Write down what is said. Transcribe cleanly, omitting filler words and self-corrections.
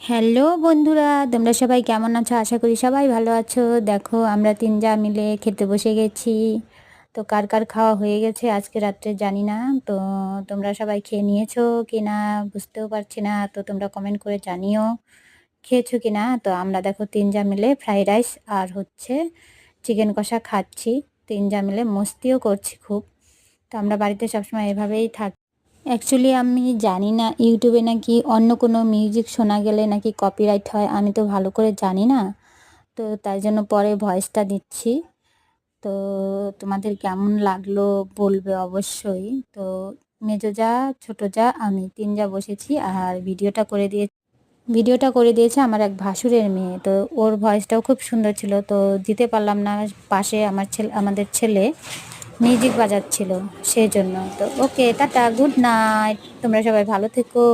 Hello বন্ধুরা, তোমরা সবাই কেমন আছো? আশা করি সবাই ভালো আছো। দেখো আমরা ৩ যা মিলে খেতে বসে গেছি। তো কার কার খাওয়া হয়ে গেছে আজকে রাত্রে জানি না। তো তোমরা সবাই খেয়ে নিয়েছো কিনা বুঝতেও পারছি না। তো তোমরা কমেন্ট করে জানিও খেয়েছো কিনা। তো আমরা দেখো ৩ যা মিলে ফ্রাইড রাইস আর হচ্ছে চিকেন কষা খাচ্ছি। ৩ যা মিলে মস্তিও করছি খুব। তো আমরা বাড়িতে সবসময় এভাবেই থাকি। অ্যাকচুয়ালি আমি জানি না ইউটিউবে নাকি অন্য কোনো মিউজিক শোনা গেলে নাকি কপিরাইট হয়, আমি তো ভালো করে জানি না। তো তাই জন্য পরে ভয়েসটা দিচ্ছি। তো তোমাদের কেমন লাগলো বলবে অবশ্যই। তো মেজো যা, ছোটো যা, আমি ৩ যা বসেছি আর ভিডিওটা করে দিয়েছে আমার এক ভাসুরের মেয়ে। তো ওর ভয়েসটাও খুব সুন্দর ছিল, তো দিতে পারলাম না। পাশে আমাদের ছেলে মিউজিক বাজাচ্ছিল সেই জন্য। তো ওকে, টাটা, গুড নাইট, তোমরা সবাই ভালো থেকো।